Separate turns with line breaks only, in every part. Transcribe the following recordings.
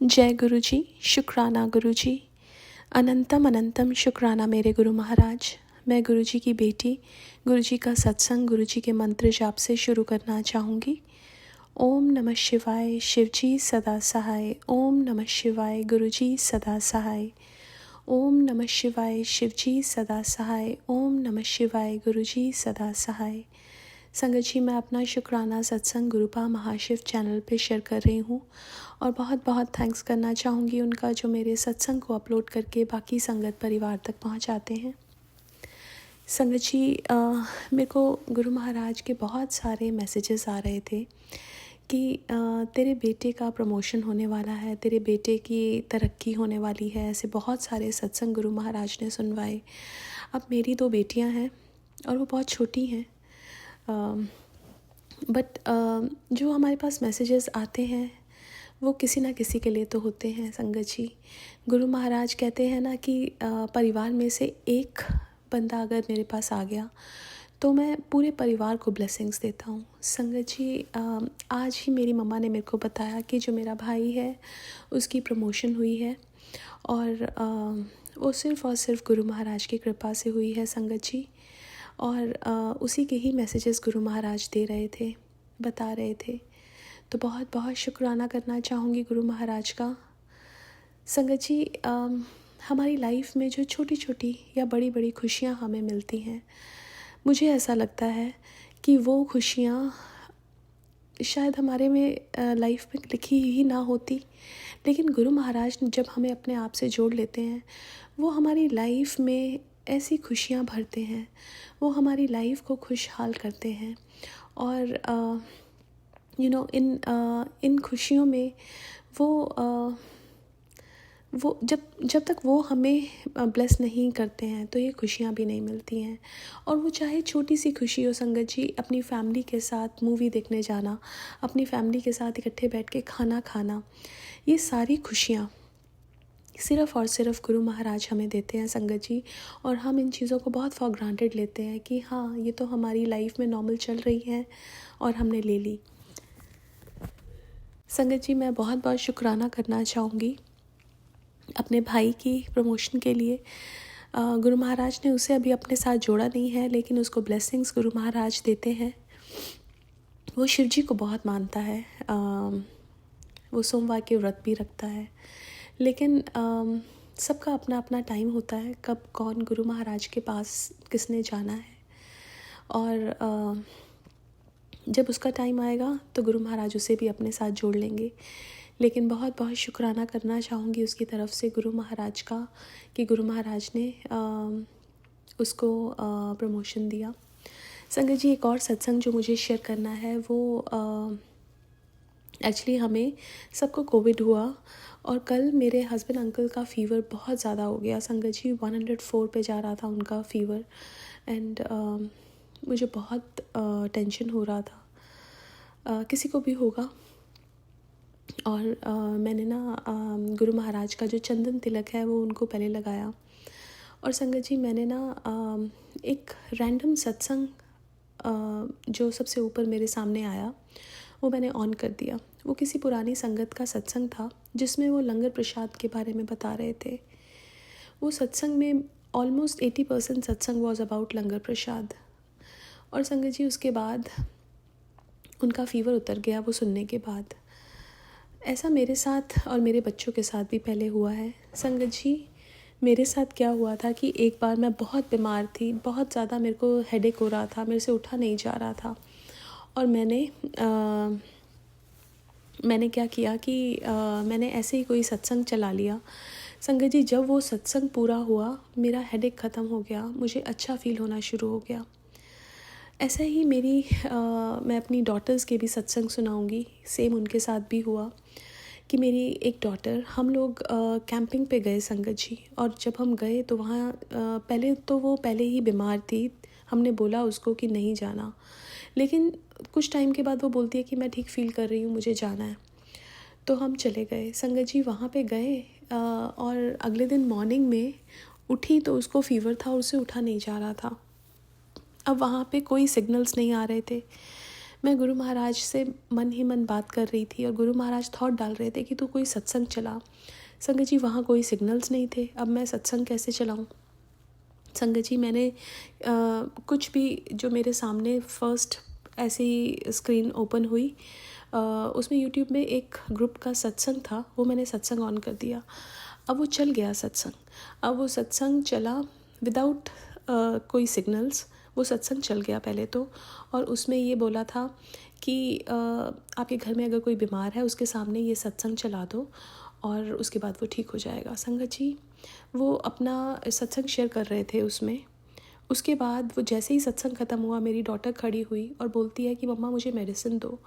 जय गुरु जी, शुक्राना गुरु जी, अनंतम अनंतम शुक्राना मेरे गुरु महाराज। मैं गुरु जी की बेटी, गुरु जी का सत्संग, गुरु जी के मंत्र जाप से शुरू करना चाहूँगी। ओम नमः शिवाय, शिव जी सदा सहाय। ओम नमः शिवाय, गुरु जी सदा सहाय। ओम नमः शिवाय, शिव जी सदा सहाय। ओम नमः शिवाय, गुरु जी सदा सहाय। संगत जी, मैं अपना शुक्राना सत्संग गुरुपा महाशिव चैनल पे शेयर कर रही हूँ और बहुत बहुत थैंक्स करना चाहूँगी उनका, जो मेरे सत्संग को अपलोड करके बाकी संगत परिवार तक पहुँचाते हैं। संगत जी, मेरे को गुरु महाराज के बहुत सारे मैसेजेस आ रहे थे कि तेरे बेटे का प्रमोशन होने वाला है, तेरे बेटे की तरक्की होने वाली है। ऐसे बहुत सारे सत्संग गुरु महाराज ने सुनवाए। अब मेरी 2 बेटियां हैं और वो बहुत छोटी हैं, बट जो हमारे पास मैसेजेस आते हैं वो किसी ना किसी के लिए तो होते हैं। संगत जी, गुरु महाराज कहते हैं ना कि परिवार में से एक बंदा अगर मेरे पास आ गया तो मैं पूरे परिवार को ब्लेसिंग्स देता हूँ। संगत जी, आज ही मेरी मम्मा ने मेरे को बताया कि जो मेरा भाई है उसकी प्रमोशन हुई है और वो सिर्फ़ और सिर्फ गुरु महाराज की कृपा से हुई है। संगत जी, और उसी के ही मैसेजेस गुरु महाराज दे रहे थे, बता रहे थे। तो बहुत बहुत शुक्राना करना चाहूँगी गुरु महाराज का। संगत जी, हमारी लाइफ में जो छोटी छोटी या बड़ी बड़ी खुशियाँ हमें मिलती हैं, मुझे ऐसा लगता है कि वो खुशियाँ शायद हमारे में लाइफ में लिखी ही ना होती, लेकिन गुरु महाराज जब हमें अपने आप से जोड़ लेते हैं, वो हमारी लाइफ में ऐसी खुशियाँ भरते हैं, वो हमारी लाइफ को खुशहाल करते हैं। और इन खुशियों में वो जब तक वो हमें ब्लेस नहीं करते हैं तो ये खुशियाँ भी नहीं मिलती हैं। और वो चाहे छोटी सी खुशी हो संगत जी, अपनी फैमिली के साथ मूवी देखने जाना, अपनी फैमिली के साथ इकट्ठे बैठ के खाना खाना, ये सारी खुशियाँ सिर्फ़ और सिर्फ गुरु महाराज हमें देते हैं संगत जी। और हम इन चीज़ों को बहुत फॉर ग्रांटेड लेते हैं कि हाँ, ये तो हमारी लाइफ में नॉर्मल चल रही है और हमने ले ली। संगत जी, मैं बहुत बहुत शुक्राना करना चाहूँगी अपने भाई की प्रमोशन के लिए। गुरु महाराज ने उसे अभी अपने साथ जोड़ा नहीं है, लेकिन उसको ब्लेसिंग्स गुरु महाराज देते हैं। वो शिव जी को बहुत मानता है, वो सोमवार के व्रत भी रखता है, लेकिन सबका अपना अपना टाइम होता है, कब कौन गुरु महाराज के पास किसने जाना है। और जब उसका टाइम आएगा तो गुरु महाराज उसे भी अपने साथ जोड़ लेंगे। लेकिन बहुत बहुत शुक्राना करना चाहूँगी उसकी तरफ से गुरु महाराज का कि गुरु महाराज ने उसको प्रमोशन दिया। संगत जी, एक और सत्संग जो मुझे शेयर करना है वो एक्चुअली हमें सबको कोविड हुआ और कल मेरे हस्बैंड अंकल का फ़ीवर बहुत ज़्यादा हो गया। संगत जी, 104 पे जा रहा था उनका फ़ीवर एंड मुझे बहुत टेंशन हो रहा था, किसी को भी होगा। और मैंने ना गुरु महाराज का जो चंदन तिलक है वो उनको पहले लगाया। और संगत जी, मैंने ना एक रैंडम सत्संग जो सबसे ऊपर मेरे सामने आया वो मैंने ऑन कर दिया। वो किसी पुरानी संगत का सत्संग था जिसमें वो लंगर प्रसाद के बारे में बता रहे थे। वो सत्संग में ऑलमोस्ट 80% सत्संग वॉज अबाउट लंगर प्रसाद। और संगत जी, उसके बाद उनका फ़ीवर उतर गया वो सुनने के बाद। ऐसा मेरे साथ और मेरे बच्चों के साथ भी पहले हुआ है। संगत जी, मेरे साथ क्या हुआ था कि एक बार मैं बहुत बीमार थी, बहुत ज़्यादा मेरे को हेडेक हो रहा था, मेरे से उठा नहीं जा रहा था। और मैंने क्या किया कि मैंने ऐसे ही कोई सत्संग चला लिया। संगत जी, जब वो सत्संग पूरा हुआ मेरा हेडेक ख़त्म हो गया, मुझे अच्छा फ़ील होना शुरू हो गया। ऐसा ही मैं अपनी डॉटर्स के भी सत्संग सुनाऊंगी। सेम उनके साथ भी हुआ कि मेरी एक डॉटर, हम लोग कैंपिंग पे गए संगत जी। और जब हम गए तो वहाँ पहले तो वो पहले ही बीमार थी, हमने बोला उसको कि नहीं जाना, लेकिन कुछ टाइम के बाद वो बोलती है कि मैं ठीक फ़ील कर रही हूँ, मुझे जाना है। तो हम चले गए संगत जी, वहाँ पे गए और अगले दिन मॉर्निंग में उठी तो उसको फ़ीवर था और उसे उठा नहीं जा रहा था। अब वहाँ पे कोई सिग्नल्स नहीं आ रहे थे। मैं गुरु महाराज से मन ही मन बात कर रही थी और गुरु महाराज थॉट डाल रहे थे कि तू कोई सत्संग चला। संगत जी वहाँ कोई सिग्नल्स नहीं थे, अब मैं सत्संग कैसे चलाऊँ। संगत जी मैंने कुछ भी जो मेरे सामने फर्स्ट ऐसी स्क्रीन ओपन हुई, उसमें यूट्यूब में एक ग्रुप का सत्संग था, वो मैंने सत्संग ऑन कर दिया। अब वो चल गया सत्संग, अब वो सत्संग चला विदाउट कोई सिग्नल्स, वो सत्संग चल गया पहले तो। और उसमें ये बोला था कि आपके घर में अगर कोई बीमार है उसके सामने ये सत्संग चला दो और उसके बाद वो ठीक हो जाएगा। संगत जी वो अपना सत्संग शेयर कर रहे थे उसमें। उसके बाद वो जैसे ही सत्संग ख़त्म हुआ, मेरी डॉटर खड़ी हुई और बोलती है कि मम्मा मुझे मेडिसिन दो।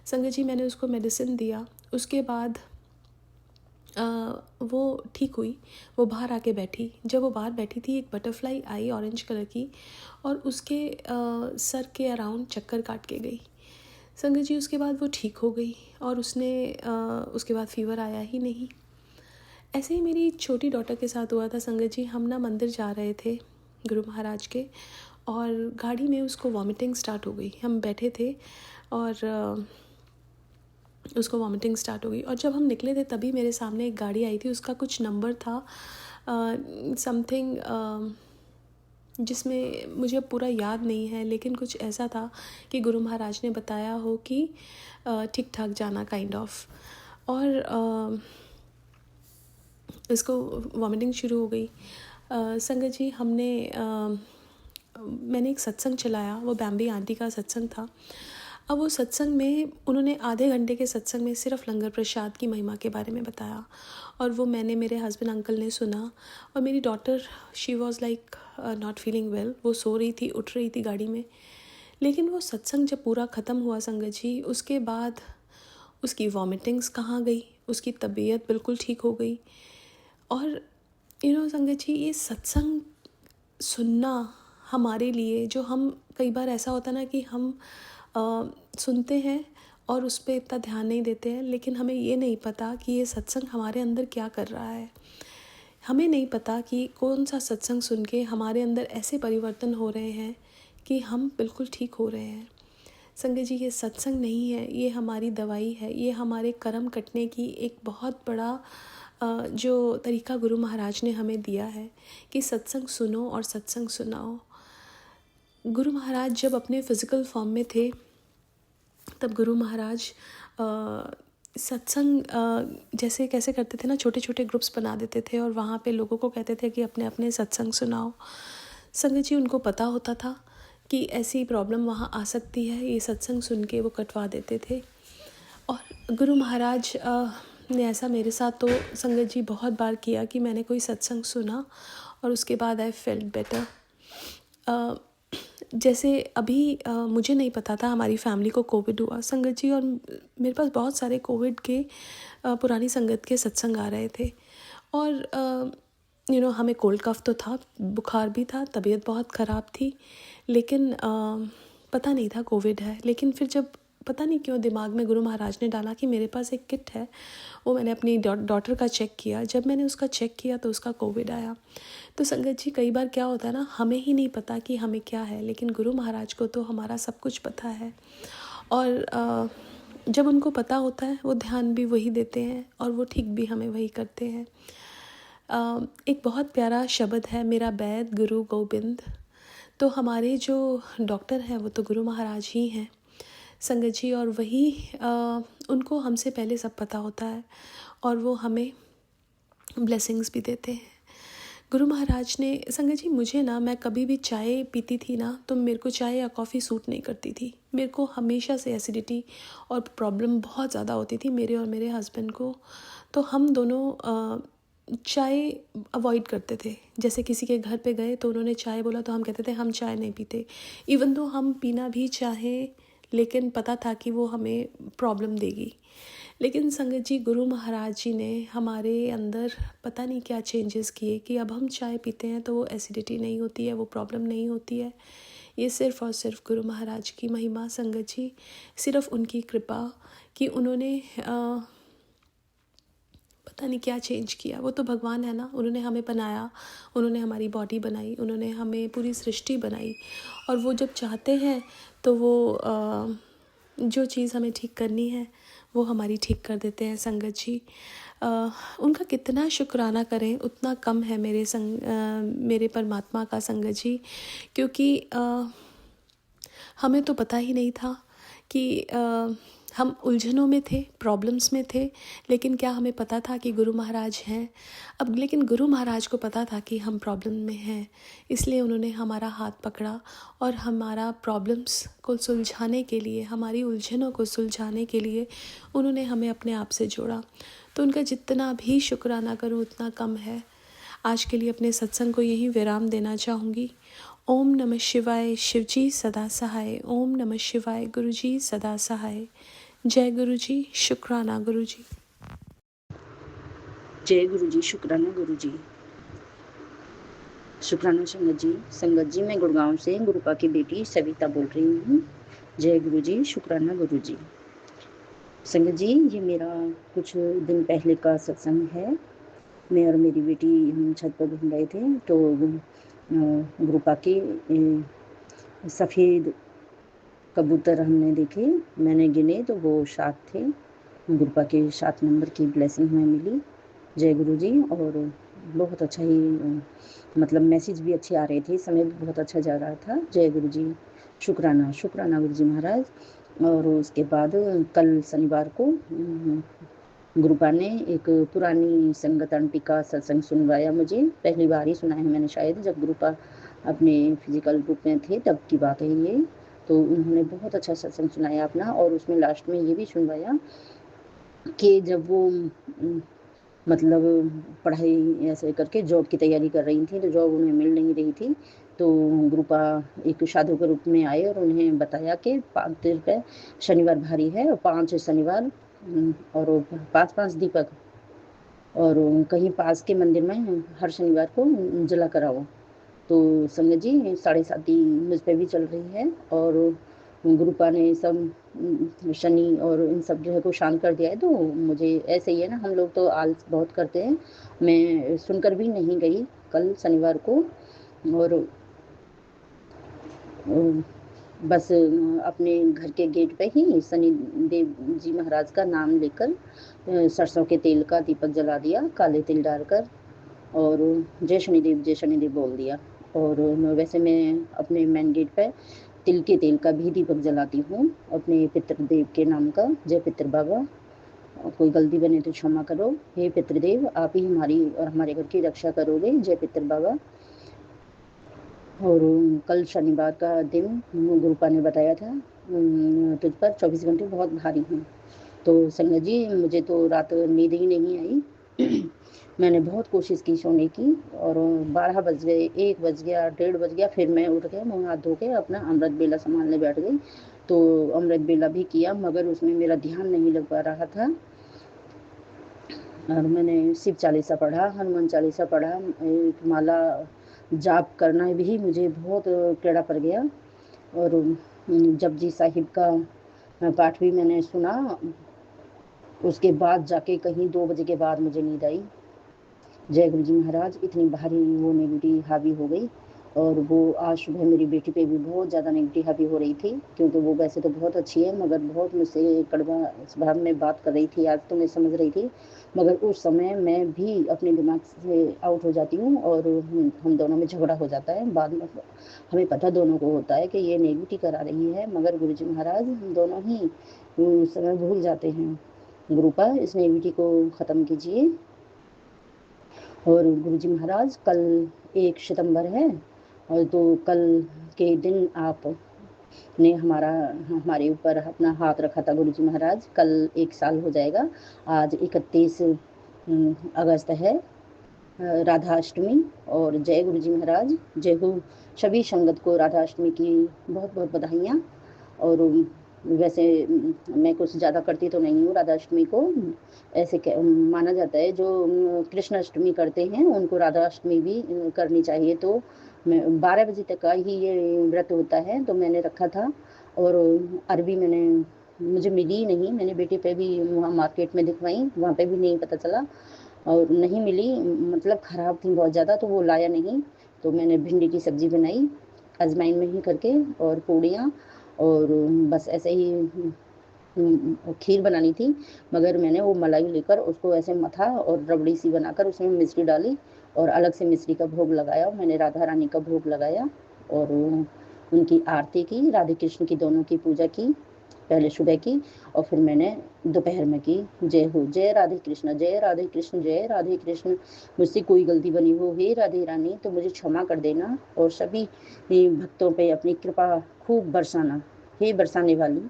संगत जी मैंने उसको मेडिसिन दिया। उसके बाद वो ठीक हुई, वो बाहर आके बैठी। जब वो बाहर बैठी थी एक बटरफ्लाई आई ऑरेंज कलर की और उसके सर के अराउंड चक्कर काट के गई। संगत जी उसके बाद वो ठीक हो गई और उसके बाद फीवर आया ही नहीं। ऐसे ही मेरी छोटी डॉटर के साथ हुआ था संगत जी। हम ना मंदिर जा रहे थे गुरु महाराज के और गाड़ी में उसको वॉमिटिंग स्टार्ट हो गई। हम बैठे थे और उसको वॉमिटिंग स्टार्ट हो गई और जब हम निकले थे तभी मेरे सामने एक गाड़ी आई थी। उसका कुछ नंबर था समथिंग जिसमें मुझे पूरा याद नहीं है, लेकिन कुछ ऐसा था कि गुरु महाराज ने बताया हो कि ठीक ठाक जाना काइंड ऑफ। और इसको वॉमिटिंग शुरू हो गई। संगत जी मैंने एक सत्संग चलाया, वो बैम्बी आंटी का सत्संग था। अब वो सत्संग में उन्होंने आधे घंटे के सत्संग में सिर्फ लंगर प्रसाद की महिमा के बारे में बताया और वो मैंने, मेरे हस्बैंड अंकल ने सुना और मेरी daughter she was like not feeling well. वो सो रही थी, उठ रही थी गाड़ी में। लेकिन वो सत्संग जब पूरा ख़त्म हुआ संगत जी, उसके बाद उसकी वॉमिटिंग्स कहाँ गई, उसकी तबीयत बिल्कुल ठीक हो गई। और संगत जी ये सत्संग सुनना हमारे लिए, जो हम कई बार ऐसा होता ना कि हम सुनते हैं और उस पर इतना ध्यान नहीं देते हैं, लेकिन हमें ये नहीं पता कि ये सत्संग हमारे अंदर क्या कर रहा है। हमें नहीं पता कि कौन सा सत्संग सुन के हमारे अंदर ऐसे परिवर्तन हो रहे हैं कि हम बिल्कुल ठीक हो रहे हैं। संगत जी ये सत्संग नहीं है, ये हमारी दवाई है, ये हमारे कर्म कटने की एक बहुत बड़ा जो तरीका गुरु महाराज ने हमें दिया है कि सत्संग सुनो और सत्संग सुनाओ। गुरु महाराज जब अपने फ़िज़िकल फॉर्म में थे तब गुरु महाराज सत्संग जैसे कैसे करते थे ना, छोटे छोटे ग्रुप्स बना देते थे और वहाँ पे लोगों को कहते थे कि अपने अपने सत्संग सुनाओ। संगत जी उनको पता होता था कि ऐसी प्रॉब्लम वहाँ आ सकती है, ये सत्संग सुन के वो कटवा देते थे। और गुरु महाराज ने ऐसा मेरे साथ तो संगत जी बहुत बार किया कि मैंने कोई सत्संग सुना और उसके बाद आई फेल्ट बेटर। जैसे अभी मुझे नहीं पता था हमारी फैमिली को कोविड हुआ संगत जी, और मेरे पास बहुत सारे कोविड के पुरानी संगत के सत्संग आ रहे थे और हमें कोल्ड कफ तो था, बुखार भी था, तबीयत बहुत ख़राब थी, लेकिन पता नहीं था कोविड है। लेकिन फिर जब पता नहीं क्यों दिमाग में गुरु महाराज ने डाला कि मेरे पास एक किट है, वो मैंने अपनी डॉटर का चेक किया। जब मैंने उसका चेक किया तो उसका कोविड आया। तो संगत जी कई बार क्या होता है ना, हमें ही नहीं पता कि हमें क्या है, लेकिन गुरु महाराज को तो हमारा सब कुछ पता है। और जब उनको पता होता है वो ध्यान भी वही देते हैं और वो ठीक भी हमें वही करते हैं। एक बहुत प्यारा शब्द है, मेरा बैद गुरु गोबिंद। तो हमारे जो डॉक्टर हैं वो तो गुरु महाराज ही हैं संगत जी, और वही उनको हमसे पहले सब पता होता है और वो हमें ब्लेसिंग्स भी देते हैं। गुरु महाराज ने संगत जी मुझे ना, मैं कभी भी चाय पीती थी ना तो मेरे को चाय या कॉफ़ी सूट नहीं करती थी। मेरे को हमेशा से एसिडिटी और प्रॉब्लम बहुत ज़्यादा होती थी, मेरे और मेरे हस्बैंड को। तो हम दोनों चाय अवॉइड करते थे। जैसे किसी के घर पे गए तो उन्होंने चाय बोला तो हम कहते थे हम चाय नहीं पीते, इवन दो हम पीना भी चाहें, लेकिन पता था कि वो हमें प्रॉब्लम देगी। लेकिन संगत जी गुरु महाराज जी ने हमारे अंदर पता नहीं क्या चेंजेस किए कि अब हम चाय पीते हैं तो वो एसिडिटी नहीं होती है, वो प्रॉब्लम नहीं होती है। ये सिर्फ़ और सिर्फ गुरु महाराज की महिमा संगत जी, सिर्फ उनकी कृपा कि उन्होंने पता नहीं क्या चेंज किया। वो तो भगवान है ना, उन्होंने हमें बनाया, उन्होंने हमारी बॉडी बनाई, उन्होंने हमें पूरी सृष्टि बनाई और वो जब चाहते हैं तो वो जो चीज़ हमें ठीक करनी है वो हमारी ठीक कर देते हैं संगत जी। उनका कितना शुक्राना करें उतना कम है मेरे परमात्मा का संगत जी, क्योंकि हमें तो पता ही नहीं था कि हम उलझनों में थे, प्रॉब्लम्स में थे, लेकिन क्या हमें पता था कि गुरु महाराज हैं। अब लेकिन गुरु महाराज को पता था कि हम प्रॉब्लम में हैं, इसलिए उन्होंने हमारा हाथ पकड़ा और हमारा प्रॉब्लम्स को सुलझाने के लिए, हमारी उलझनों को सुलझाने के लिए उन्होंने हमें अपने आप से जोड़ा। तो उनका जितना भी शुक्राना करूँ उतना कम है। आज के लिए अपने सत्संग को यहीं विराम देना चाहूँगी। ओम नमः शिवाय, शिवजी सदा सहाय। ओम नमः शिवाय, गुरुजी सदा सहाय। जय गुरुजी, शुक्राना गुरुजी।
जय गुरुजी, शुक्राना गुरुजी। शुक्राना संगत जी। संगत जी, मैं गुड़गांव से गुरुपा की बेटी सविता बोल रही हूँ। जय गुरुजी, शुक्राना गुरुजी। संगत जी, ये मेरा कुछ दिन पहले का सत्संग है। मैं और मेरी बेटी हम छत पर घूम रहे थे तो गुरुपा के सफ़ेद कबूतर हमने देखे। मैंने गिने तो वो 7 थे। गुरुपा के 7 नंबर की ब्लेसिंग हमें मिली। जय गुरुजी। और बहुत अच्छा ही मतलब मैसेज भी अच्छे आ रहे थे, समय भी बहुत अच्छा जा रहा था। जय गुरुजी, शुक्राना शुक्राना गुरुजी महाराज। और उसके बाद कल शनिवार को गुरुपा ने एक पुरानी संगत आंटी का सत्संग सुनवाया मुझे। पहली बार ही सुना है मैंने, शायद जब गुरुपा अपने फिजिकल रूप में थे तब की बात है ये। तो उन्होंने बहुत अच्छा सत्संग सुनाया अपना, और उसमें लास्ट में ये भी सुनवाया कि जब वो मतलब पढ़ाई ऐसे करके जॉब की तैयारी कर रही थी तो जॉब उन्हें मिल नहीं रही थी। तो गुरुपा एक साधु के रूप में आए और उन्हें बताया कि 5 दिन पे शनिवार भारी है और 5 शनिवार और 5-5 दीपक और कहीं पास के मंदिर में हर शनिवार को जला कराओ। तो संगत जी 7:30 मुझ पे भी चल रही है और गुरुपा ने सब शनि और इन सब ग्रह को शांत कर दिया है। तो मुझे ऐसे ही है ना, हम लोग तो आलस बहुत करते हैं। मैं सुनकर भी नहीं गई कल शनिवार को, और बस अपने घर के गेट पे ही शनि देव जी महाराज का नाम लेकर सरसों के तेल का दीपक जला दिया, काले तिल डालकर, और जय शनिदेव बोल दिया। और वैसे मैं अपने मेन गेट पे तिल के तेल का भी दीपक जलाती हूँ अपने पितृदेव के नाम का। जय पितृ बाबा, कोई गलती बने तो क्षमा करो। हे पितृदेव, आप ही हमारी और हमारे घर की रक्षा करोगे। जय पितृ बाबा। और कल शनिवार का दिन गुरुपा ने बताया था तुझ पर 24 घंटे बहुत भारी हैं। तो संगत जी, मुझे तो रात नींद ही नहीं आई। मैंने बहुत कोशिश की सोने की, और 12 बज गए, 1 बज गया, 1:30 बज गया, फिर मैं उठ के मुँह हाथ धो के अपना अमृत बेला संभालने बैठ गई। तो अमृत बेला भी किया, मगर उसमें मेरा ध्यान नहीं लग पा रहा था। और मैंने शिव चालीसा पढ़ा, हनुमान चालीसा पढ़ा, एक माला जाप करना भी मुझे बहुत टेढ़ा पड़ गया। और जपजी साहिब का पाठ भी मैंने सुना। उसके बाद जाके कहीं 2 बजे के बाद मुझे नींद आई। जय गुरु जी महाराज। इतनी भारी वो नेगेटिव हावी हो गई, और वो आज सुबह मेरी बेटी पे भी बहुत ज़्यादा नेगेटिव हावी हो रही थी, क्योंकि वो वैसे तो बहुत अच्छी है मगर बहुत मुझसे कड़वा स्वभाव में बात कर रही थी। आज तो मैं समझ रही थी, मगर उस समय मैं भी अपने दिमाग से आउट हो जाती हूँ और हम दोनों में झगड़ा हो जाता है। बाद में हमें पता दोनों को होता है कि ये नेगेटिव करा रही है, मगर गुरु जी महाराज हम दोनों ही उस समय भूल जाते हैं। गुरुपा, इस नेगेटिव को ख़त्म कीजिए। और गुरुजी महाराज, कल 1 सितंबर है, और तो कल के दिन आप ने हमारे ऊपर अपना हाथ रखा था गुरुजी महाराज। कल 1 साल हो जाएगा। आज 31 अगस्त है, राधा अष्टमी। और जय गुरुजी महाराज। जय हो सभी संगत को राधा अष्टमी की बहुत बहुत बधाइयाँ। और वैसे मैं कुछ ज़्यादा करती तो नहीं हूँ राधा अष्टमी को। ऐसे माना जाता है जो कृष्ण अष्टमी करते हैं उनको राधा अष्टमी भी करनी चाहिए। तो मैं 12 बजे तक का ही ये व्रत होता है, तो मैंने रखा था। और अरबी मुझे मिली ही नहीं। मैंने बेटे पे भी वहाँ मार्केट में दिखवाई, वहाँ पे भी नहीं पता चला और नहीं मिली, मतलब ख़राब थी बहुत ज़्यादा, तो वो लाया नहीं। तो मैंने भिंडी की सब्ज़ी बनाई अजवाइन में ही करके, और पूड़ियाँ, और बस ऐसे ही खीर बनानी थी, मगर मैंने वो मलाई लेकर उसको ऐसे मथा और रबड़ी सी बनाकर उसमें मिश्री डाली और अलग से मिश्री का भोग लगाया। मैंने राधा रानी का भोग लगाया और उनकी आरती की, राधे कृष्ण की दोनों की पूजा की, पहले सुबह की और फिर मैंने दोपहर में की। जय हो, जय राधे कृष्ण, जय राधे कृष्ण, जय राधे कृष्ण। मुझसे कोई गलती बनी हो हे राधे रानी तो मुझे क्षमा कर देना और सभी भक्तों पे अपनी कृपा खूब बरसाना। हे बरसाने वाली,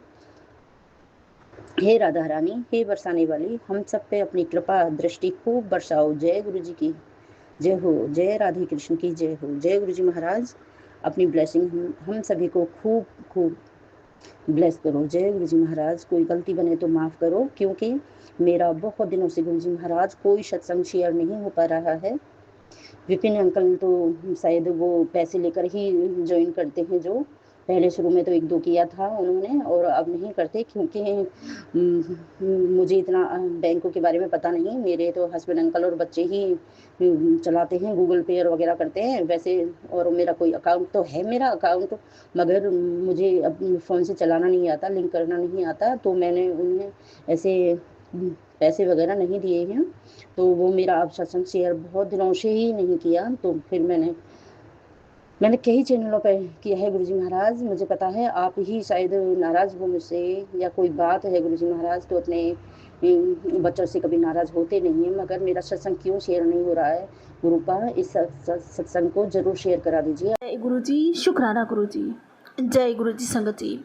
हे राधा रानी, हे बरसाने वाली, हम सब पे अपनी कृपा दृष्टि खूब बरसाओ। जय गुरु जी की जय हो, जय राधे कृष्ण की जय हो। जय गुरु जी महाराज, अपनी ब्लेसिंग हम सभी को खूब खूब ब्लेस करो। जय गुरु जी महाराज, कोई गलती बने तो माफ़ करो, क्योंकि मेरा बहुत दिनों से गुरु जी महाराज कोई सत्संग शेयर नहीं हो पा रहा है। विपिन अंकल तो शायद वो पैसे लेकर ही ज्वाइन करते हैं, जो पहले शुरू में तो 1-2 किया था उन्होंने और अब नहीं करते, क्योंकि मुझे इतना बैंकों के बारे में पता नहीं। मेरे तो हस्बैंड अंकल और बच्चे ही चलाते हैं, गूगल पे और वगैरह करते हैं वैसे। और मेरा कोई अकाउंट तो है, मेरा अकाउंट, मगर मुझे अब फ़ोन से चलाना नहीं आता, लिंक करना नहीं आता, तो मैंने उन्हें ऐसे पैसे वगैरह नहीं दिए हैं। तो वो मेरा अब सत्संग शेयर बहुत दिनों से ही नहीं किया, तो फिर मैंने कई चैनलों पे किया है गुरुजी महाराज। मुझे पता है आप ही शायद नाराज़ हो मुझसे, या कोई बात है गुरुजी महाराज, तो अपने बच्चों से कभी नाराज़ होते नहीं हैं, मगर मेरा सत्संग क्यों शेयर नहीं हो रहा है गुरुपा, इस सत्संग को ज़रूर शेयर करा दीजिए।
जय गुरु जी, शुक्राना गुरु जी। जय गुरु जी संगत जी।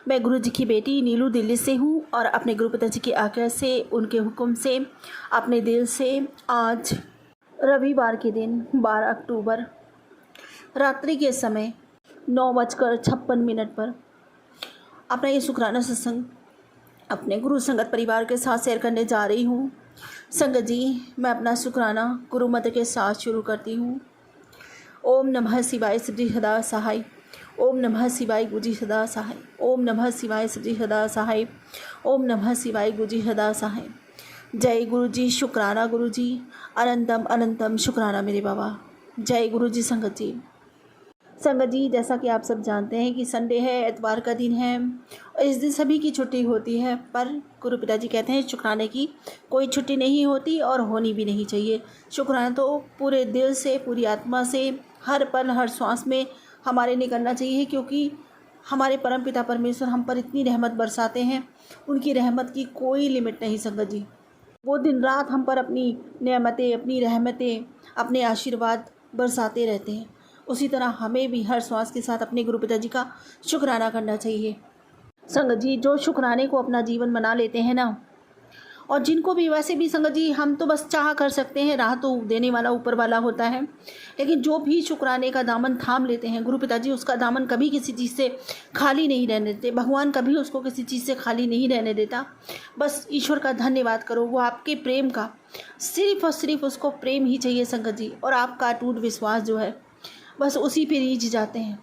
मैं गुरु जी की बेटी नीलू दिल्ली से हूँ और अपने गुरु पिताजी की आज्ञा से, उनके हुक्म से, अपने दिल से आज रविवार के दिन 12 अक्टूबर रात्रि के समय 9:56 पर अपना ये शुक्राना सत्संग अपने गुरु संगत परिवार के साथ शेयर करने जा रही हूँ। संगत जी, मैं अपना शुक्राना गुरु मंत्र के साथ शुरू करती हूँ। ओम नमः शिवाय श्री सदा सहाय। ओम नमः शिवाय गुरुजी सदा सहाय। ओम नमः शिवाय श्री सदा सहाय। ओम नमः शिवाय गुरुजी सदा सहाय। जय गुरु जी, शुक्राना गुरु जी, अनंतम अनंतम शुक्राना मेरे बाबा। जय गुरु जी संगत जी। संगत जी, जैसा कि आप सब जानते हैं कि संडे है, एतवार का दिन है और इस दिन सभी की छुट्टी होती है, पर गुरु पिताजी कहते हैं शुक्राने की कोई छुट्टी नहीं होती और होनी भी नहीं चाहिए। शुक्राना तो पूरे दिल से, पूरी आत्मा से, हर पल हर श्वास में हमारे निकलना चाहिए, क्योंकि हमारे परम पिता परमेश्वर हम पर इतनी रहमत बरसाते हैं, उनकी रहमत की कोई लिमिट नहीं संगत जी। वो दिन रात हम पर अपनी नेमतें, अपनी रहमतें, अपने आशीर्वाद बरसाते रहते हैं। उसी तरह हमें भी हर श्वास के साथ अपने गुरु पिताजी का शुक्राना करना चाहिए। संगत जी, जो शुक्राने को अपना जीवन बना लेते हैं ना, और जिनको भी, वैसे भी संगत जी हम तो बस चाह कर सकते हैं, राह तो देने वाला ऊपर वाला होता है, लेकिन जो भी शुक्राने का दामन थाम लेते हैं गुरु पिताजी, उसका दामन कभी किसी चीज़ से खाली नहीं रहने देते। भगवान कभी उसको किसी चीज़ से खाली नहीं रहने देता। बस ईश्वर का धन्यवाद करो, वो आपके प्रेम का, सिर्फ और सिर्फ उसको प्रेम ही चाहिए संगत जी, और आपका अटूट विश्वास जो है बस उसी पे रीझ जाते हैं।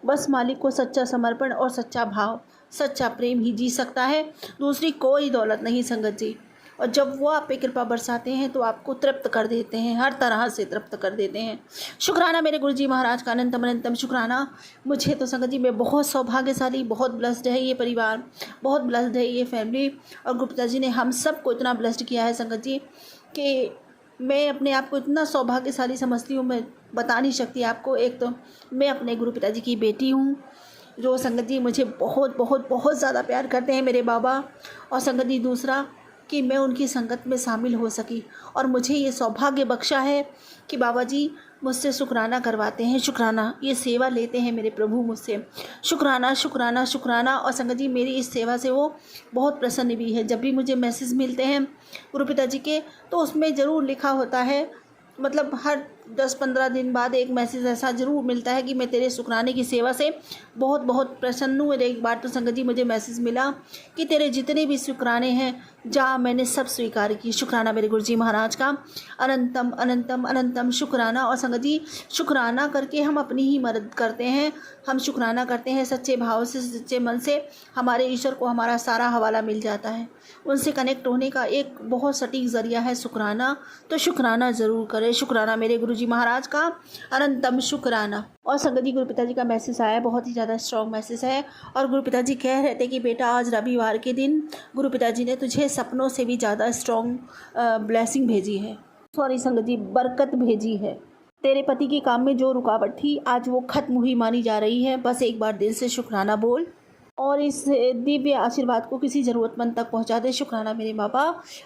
बस मालिक को सच्चा समर्पण और सच्चा भाव, सच्चा प्रेम ही जी सकता है, दूसरी कोई दौलत नहीं संगत जी। और जब वो आप पे कृपा बरसाते हैं तो आपको तृप्त कर देते हैं, हर तरह से तृप्त कर देते हैं। शुक्राना मेरे गुरुजी महाराज का, अनंतम अनंतम शुक्राना। मुझे तो संगत जी मैं बहुत सौभाग्यशाली, बहुत ब्लेस्ड है ये परिवार, बहुत ब्लेस्ड है ये फैमिली, और गुरु पिताजी ने हम सबको इतना ब्लेस्ड किया है संगत जी कि मैं अपने आप को इतना सौभाग्यशाली समझती हूँ, मैं बता नहीं सकती आपको। एक तो मैं अपने गुरु पिताजी की बेटी हूँ, जो संगत जी मुझे बहुत बहुत बहुत ज़्यादा प्यार करते हैं मेरे बाबा, और संगत जी दूसरा कि मैं उनकी संगत में शामिल हो सकी, और मुझे ये सौभाग्य बख्शा है कि बाबा जी मुझसे शुक्राना करवाते हैं, शुक्राना ये सेवा लेते हैं मेरे प्रभु मुझसे। शुक्राना शुक्राना शुक्राना। और संगत जी मेरी इस सेवा से वो बहुत प्रसन्न भी है। जब भी मुझे मैसेज मिलते हैं गुरु पिताजी के, तो उसमें ज़रूर लिखा होता है, मतलब हर 10-15 दिन बाद एक मैसेज ऐसा ज़रूर मिलता है कि मैं तेरे शुक्राने की सेवा से बहुत बहुत प्रसन्न हूँ। एक बार तो संगत जी मुझे मैसेज मिला कि तेरे जितने भी शुक्राने हैं जा, मैंने सब स्वीकार की। शुक्राना मेरे गुरुजी महाराज का, अनंतम अनंतम अनंतम शुक्राना। और संगत जी शुक्राना करके हम अपनी ही मदद करते हैं, हम शुक्राना करते हैं सच्चे भाव से, सच्चे मन से, हमारे ईश्वर को हमारा सारा हवाला मिल जाता है। उनसे कनेक्ट होने का एक बहुत सटीक ज़रिया है शुक्राना, तो शुक्राना ज़रूर करें। शुक्राना मेरे गुरुजी गुरुजी महाराज का अनंतम शुक्राना। और संगत जी, गुरु पिताजी का मैसेज आया, बहुत ही ज़्यादा स्ट्रॉन्ग मैसेज है। और गुरु पिताजी कह रहे थे कि बेटा आज रविवार के दिन गुरु पिताजी ने तुझे सपनों से भी ज़्यादा स्ट्रॉन्ग ब्लेसिंग भेजी है, सॉरी संगत जी, बरकत भेजी है। तेरे पति के काम में जो रुकावट थी आज वो खत्म हुई मानी जा रही है। बस एक बार दिल से शुक्राना बोल और इस दिव्य आशीर्वाद को किसी ज़रूरतमंद तक पहुंचा दे। शुक्राना मेरे बाबा,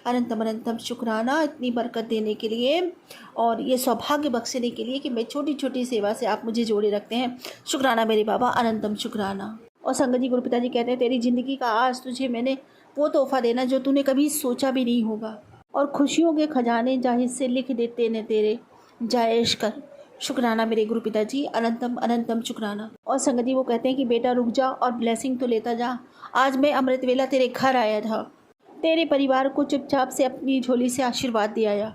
अनंतम अनंतम शुक्राना इतनी बरकत देने के लिए और ये सौभाग्य बख्शने के लिए कि मैं छोटी छोटी सेवा से आप मुझे जोड़े रखते हैं। शुक्राना मेरे बाबा, अनंतम शुक्राना। और संगत जी, गुरु पिताजी कहते हैं तेरी ज़िंदगी का आज तुझे मैंने वो तोहफ़ा देना जो तूने कभी सोचा भी नहीं होगा और खुशियों के खजाने जाहिर से लिख देते न तेरे जायश कर। शुक्राना मेरे गुरु पिताजी, अनंतम अनंतम शुक्राना। और संगत जी वो कहते हैं कि बेटा रुक जा और ब्लेसिंग तो लेता जा। आज मैं अमृत वेला तेरे घर आया था, तेरे परिवार को चुपचाप से अपनी झोली से आशीर्वाद दे आया।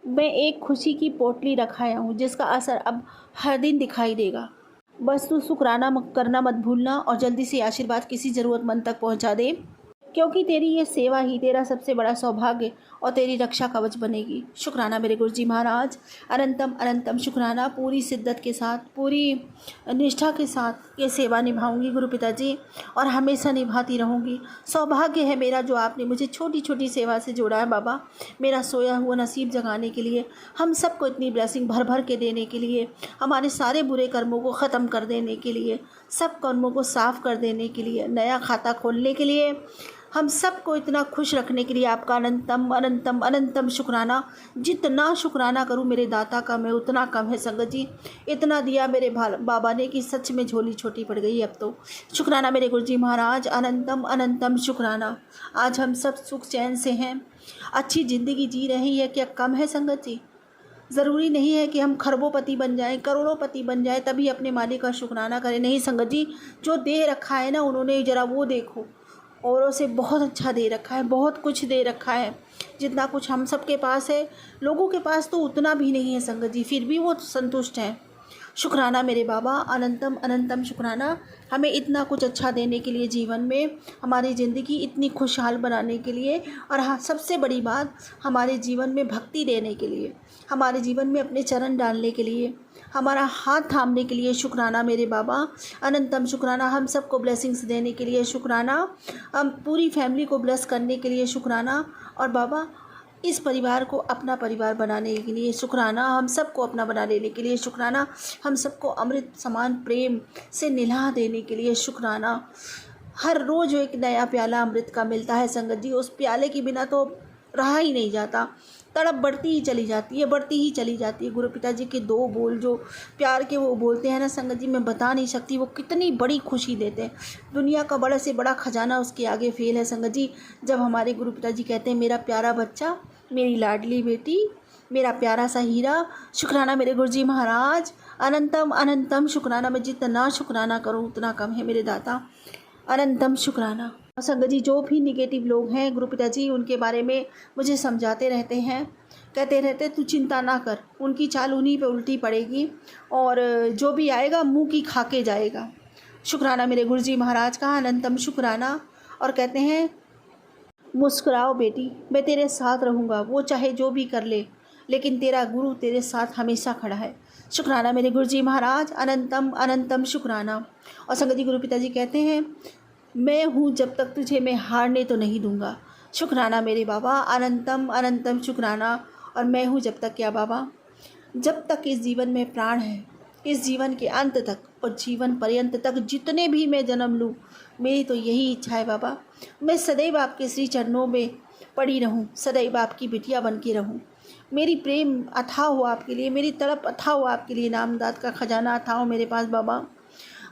मैं एक खुशी की पोटली रखाया हूँ जिसका असर अब हर दिन दिखाई देगा। बस तू शुक्राना करना मत भूलना और जल्दी से आशीर्वाद किसी ज़रूरतमंद तक पहुँचा दे, क्योंकि तेरी ये सेवा ही तेरा सबसे बड़ा सौभाग्य और तेरी रक्षा कवच बनेगी। शुक्राना मेरे गुरुजी महाराज, अनंतम अनंतम शुक्राना। पूरी शिद्दत के साथ, पूरी निष्ठा के साथ ये सेवा निभाऊंगी गुरु पिताजी और हमेशा निभाती रहूंगी। सौभाग्य है मेरा जो आपने मुझे छोटी छोटी सेवा से जोड़ा है बाबा, मेरा सोया हुआ नसीब जगाने के लिए, हम सबको इतनी ब्लेसिंग भर भर के देने के लिए, हमारे सारे बुरे कर्मों को ख़त्म कर देने के लिए, सब कर्मों को साफ़ कर देने के लिए, नया खाता खोलने के लिए, हम सबको इतना खुश रखने के लिए आपका अनंतम अनंतम अनंतम शुक्राना। जितना शुक्राना करूं मेरे दाता का मैं उतना कम है संगत जी। इतना दिया मेरे बाबा ने कि सच में झोली छोटी पड़ गई अब तो। शुक्राना मेरे गुरुजी महाराज, अनंतम अनंतम शुक्राना। आज हम सब सुख चैन से हैं, अच्छी ज़िंदगी जी रही है, क्या कम है संगत जी? ज़रूरी नहीं है कि हम खरबोपति बन जाएं, करोड़ोंपति बन जाएं तभी अपने मालिक का शुक्राना करें। नहीं संगत जी, जो दे रखा है ना उन्होंने, ज़रा वो देखो, औरों से बहुत अच्छा दे रखा है, बहुत कुछ दे रखा है। जितना कुछ हम सब के पास है लोगों के पास तो उतना भी नहीं है संगत जी, फिर भी वो संतुष्ट हैं। शुक्राना मेरे बाबा, अनंतम अनंतम शुक्राना। हमें इतना कुछ अच्छा देने के लिए, जीवन में हमारी ज़िंदगी इतनी खुशहाल बनाने के लिए और हाँ, सबसे बड़ी बात हमारे जीवन में भक्ति देने के लिए, हमारे जीवन में अपने चरण डालने के लिए, हमारा हाथ थामने के लिए। शुक्राना मेरे बाबा, अनंतम शुक्राना। हम सबको ब्लेसिंग्स देने के लिए शुक्राना, हम पूरी फैमिली को ब्लेस करने के लिए शुक्राना। और बाबा इस परिवार को अपना परिवार बनाने के लिए शुक्राना, हम सबको अपना बना लेने के लिए शुक्राना, हम सबको अमृत समान प्रेम से निला देने के लिए शुक्राना। हर रोज़ एक नया प्याला अमृत का मिलता है संगत जी, उस प्याले के बिना तो रहा ही नहीं जाता, तड़प बढ़ती ही चली जाती है, बढ़ती ही चली जाती है। गुरु पिताजी के दो बोल जो प्यार के वो बोलते हैं ना संगत जी, मैं बता नहीं सकती वो कितनी बड़ी खुशी देते हैं। दुनिया का बड़ा से बड़ा खजाना उसके आगे फेल है संगत जी। जब हमारे गुरु पिताजी कहते हैं मेरा प्यारा बच्चा, मेरी लाडली बेटी, मेरा प्यारा सा हीरा। शुक्राना मेरे गुरुजी महाराज, अनंतम अनंतम शुक्राना। मैं जितना शुक्राना करूँ उतना कम है मेरे दाता, अनंतम शुक्राना। संगत जी, जो भी निगेटिव लोग हैं गुरु पिताजी उनके बारे में मुझे समझाते रहते हैं, कहते रहते तू चिंता ना कर, उनकी चाल उन्हीं पे उल्टी पड़ेगी और जो भी आएगा मुंह की खा के जाएगा। शुक्राना मेरे गुरुजी महाराज का, अनंतम शुक्राना। और कहते हैं मुस्कुराओ बेटी, मैं तेरे साथ रहूँगा, वो चाहे जो भी कर ले, लेकिन तेरा गुरु तेरे साथ हमेशा खड़ा है। शुक्राना मेरे गुरुजी महाराज, अनंतम अनंतम शुक्राना। और संगत जी, गुरु पिताजी कहते हैं मैं हूँ जब तक तुझे मैं हारने तो नहीं दूंगा। शुक्राना मेरे बाबा, अनंतम अनंतम शुक्राना। और मैं हूँ जब तक क्या बाबा, जब तक इस जीवन में प्राण है, इस जीवन के अंत तक और जीवन पर्यंत तक जितने भी मैं जन्म लूँ, मेरी तो यही इच्छा है बाबा, मैं सदैव आपके श्री चरणों में पड़ी रहूँ, सदैव आपकी बिटिया बन के रहूँ। मेरी प्रेम अथाह हो आपके लिए, मेरी तड़प अथाह हो आपके लिए, नामदाद का खजाना अथाह हो मेरे पास बाबा।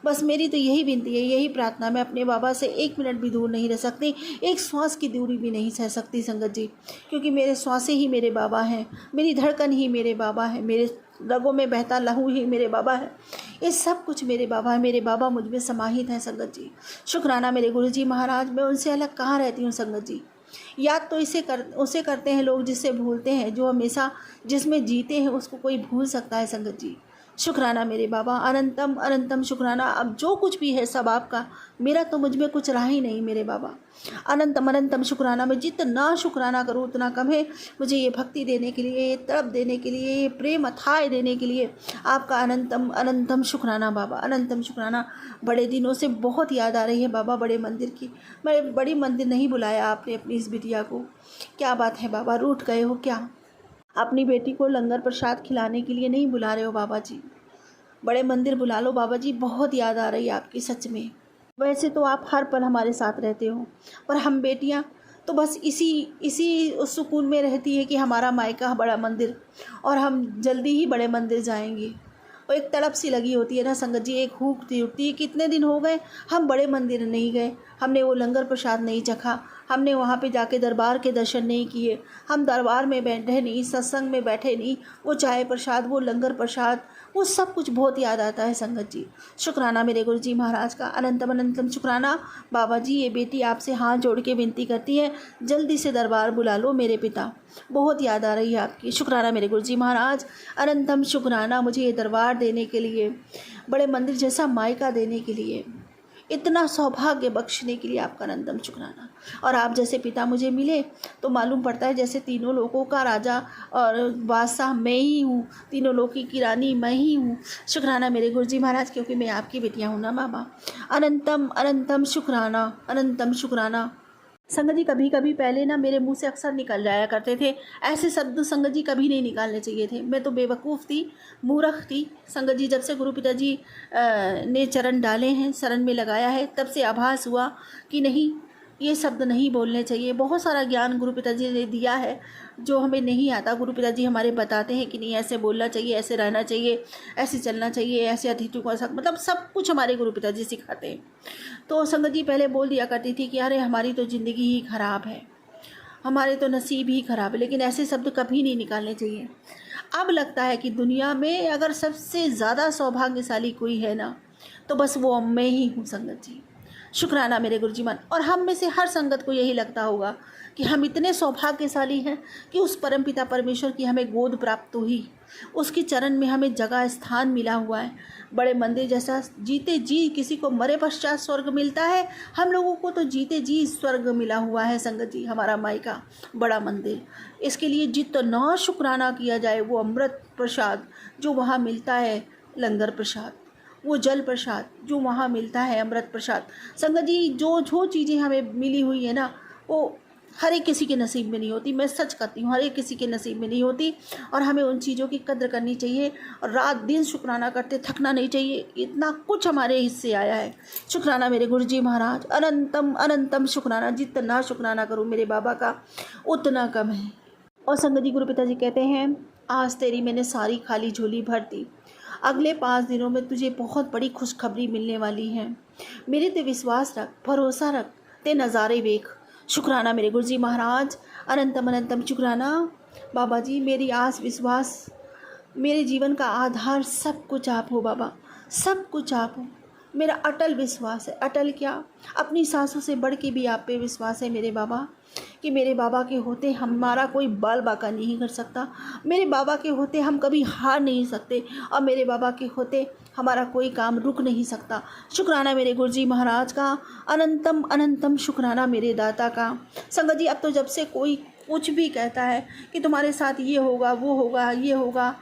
बस मेरी तो यही विनती है, यही प्रार्थना। मैं अपने बाबा से एक मिनट भी दूर नहीं रह सकती, एक श्वास की दूरी भी नहीं सह सकती संगत जी, क्योंकि मेरे श्वासें ही मेरे बाबा हैं, मेरी धड़कन ही मेरे बाबा है, मेरे रगों में बहता लहू ही मेरे बाबा है, ये सब कुछ मेरे बाबा है। मेरे बाबा मुझ में समाहित हैं संगत जी। शुक्राना मेरे गुरुजी महाराज। मैं उनसे अलग कहाँ रहती हूँ संगत जी। याद तो उसे करते हैं लोग जिससे भूलते हैं, जो हमेशा जिसमें जीते हैं उसको कोई भूल सकता है संगत जी। शुक्राना मेरे बाबा, अनंतम अनंतम शुक्राना। अब जो कुछ भी है सब आपका, मेरा तो मुझ में कुछ रहा ही नहीं मेरे बाबा। अनंतम अनंतम शुक्राना। मैं जितना शुक्राना करूँ उतना कम है। मुझे ये भक्ति देने के लिए, ये तड़प देने के लिए, ये प्रेम अथाह देने के लिए आपका अनंतम अनंतम शुक्राना बाबा, अनंतम शुक्राना। बड़े दिनों से बहुत याद आ रही है बाबा बड़े मंदिर की। बड़ी मंदिर नहीं बुलाया आपने अपनी इस बिटिया को, क्या बात है बाबा, रूठ गए हो क्या? अपनी बेटी को लंगर प्रसाद खिलाने के लिए नहीं बुला रहे हो बाबा जी, बड़े मंदिर बुला लो बाबा जी। बहुत याद आ रही है आपकी सच में। वैसे तो आप हर पल हमारे साथ रहते हो, पर हम बेटियां तो बस इसी उस सुकून में रहती है कि हमारा मायका बड़ा मंदिर और हम जल्दी ही बड़े मंदिर जाएंगे। और एक तड़प सी लगी होती है ना संगत जी, एक भूख सी उठती है। कितने दिन हो गए हम बड़े मंदिर नहीं गए, हमने वो लंगर प्रसाद नहीं चखा, हमने वहाँ पे जाके दरबार के दर्शन नहीं किए, हम दरबार में बैठे नहीं, सत्संग में बैठे नहीं। वो चाय प्रसाद, वो लंगर प्रसाद, वो सब कुछ बहुत याद आता है संगत जी। शुक्राना मेरे गुरु जी महाराज का, अनंतम अनंतम शुक्राना बाबा जी। ये बेटी आपसे हाथ जोड़ के विनती करती है, जल्दी से दरबार बुला लो मेरे पिता, बहुत याद आ रही है आपकी। शुक्राना मेरे गुरु जी महाराज, अनंतम शुक्राना मुझे ये दरबार देने के लिए, बड़े मंदिर जैसा मायका देने के लिए, इतना सौभाग्य बख्शने के लिए आपका अनंतम शुक्राना। और आप जैसे पिता मुझे मिले तो मालूम पड़ता है जैसे तीनों लोगों का राजा और बादशाह मैं ही हूँ, तीनों लोगों की रानी मैं ही हूँ। शुक्राना मेरे गुरुजी महाराज, क्योंकि मैं आपकी बेटियाँ हूँ ना बाबा। अनंतम अनंतम शुक्राना, अनंतम शुक्राना। संगत जी कभी कभी पहले ना मेरे मुंह से अक्सर निकल जाया करते थे ऐसे शब्द, संगत जी कभी नहीं निकालने चाहिए थे। मैं तो बेवकूफ़ थी, मूर्ख थी संगत जी। जब से गुरु पिताजी ने चरण डाले हैं, शरण में लगाया है, तब से आभास हुआ कि नहीं, ये शब्द नहीं बोलने चाहिए। बहुत सारा ज्ञान गुरु पिताजी ने दिया है जो हमें नहीं आता। गुरु पिताजी हमारे बताते हैं कि नहीं ऐसे बोलना चाहिए, ऐसे रहना चाहिए, ऐसे चलना चाहिए, ऐसे अतिथि को, मतलब सब कुछ हमारे गुरु पिताजी सिखाते हैं। तो संगत जी पहले बोल दिया करती थी कि अरे हमारी तो ज़िंदगी ही ख़राब है, हमारे तो नसीब ही ख़राब है, लेकिन ऐसे शब्द कभी नहीं निकालने चाहिए। अब लगता है कि दुनिया में अगर सबसे ज़्यादा सौभाग्यशाली कोई है ना, तो बस वो मैं ही हूँ संगत जी। शुक्राना मेरे गुरुजी मन। और हम में से हर संगत को यही लगता होगा कि हम इतने सौभाग्यशाली हैं कि उस परमपिता परमेश्वर की हमें गोद प्राप्त हुई, उसके चरण में हमें जगह स्थान मिला हुआ है। बड़े मंदिर जैसा जीते जी किसी को मरे पश्चात स्वर्ग मिलता है, हम लोगों को तो जीते जी स्वर्ग मिला हुआ है संगत जी, हमारा मायका बड़ा मंदिर। इसके लिए जितना शुक्राना किया जाए, वो अमृत प्रसाद जो वहाँ मिलता है, लंगर प्रसाद, वो जल प्रसाद जो वहाँ मिलता है, अमृत प्रसाद। संगत जी जो जो चीज़ें हमें मिली हुई है ना, वो हर एक किसी के नसीब में नहीं होती। मैं सच कहती हूँ, हर एक किसी के नसीब में नहीं होती, और हमें उन चीज़ों की कद्र करनी चाहिए और रात दिन शुक्राना करते थकना नहीं चाहिए। इतना कुछ हमारे हिस्से आया है। शुक्राना मेरे गुरुजी महाराज, अनंतम अनंतम शुक्राना। जितना शुक्राना करूँ मेरे बाबा का उतना कम है। और संगत जी गुरु पिताजी कहते हैं, आज तेरी मैंने सारी खाली झोली भर दी, अगले 5 दिनों में तुझे बहुत बड़ी खुशखबरी मिलने वाली है। मेरे ते विश्वास रख, भरोसा रख, ते नज़ारे वेख। शुक्राना मेरे गुरुजी महाराज, अनंतम अनंतम शुक्राना बाबा जी। मेरी आस विश्वास, मेरे जीवन का आधार सब कुछ आप हो बाबा, सब कुछ आप हो। मेरा अटल विश्वास है। अटल क्या, अपनी सांसों से बढ़ के भी आप पे विश्वास है मेरे बाबा, कि मेरे बाबा के होते हमारा कोई बाल बाका नहीं कर सकता, मेरे बाबा के होते हम कभी हार नहीं सकते, और मेरे बाबा के होते हमारा कोई काम रुक नहीं सकता। शुक्राना मेरे गुरुजी महाराज का, अनंतम अनंतम शुक्राना मेरे दाता का। संगत जी अब तो जब से कोई कुछ भी कहता है कि तुम्हारे साथ ये होगा, वो होगा, ये होगा,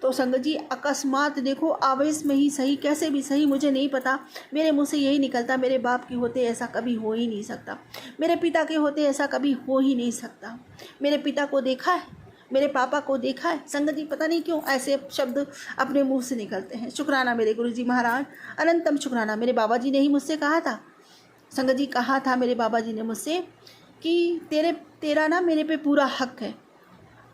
तो संगत जी अकस्मात देखो, आवेश में ही सही, कैसे भी सही, मुझे नहीं पता, मेरे मुंह से यही निकलता, मेरे बाप के होते ऐसा कभी हो ही नहीं सकता, मेरे पिता के होते ऐसा कभी हो ही नहीं सकता। मेरे पिता को देखा है, मेरे पापा को देखा है। संगत जी पता नहीं क्यों ऐसे शब्द अपने मुंह से निकलते हैं। शुक्राना मेरे गुरुजी महाराज, अनंतम शुक्राना। मेरे बाबा जी ने ही मुझसे कहा था, संगत जी कहा था मेरे बाबा जी ने मुझसे कि तेरा ना मेरे पे पूरा हक है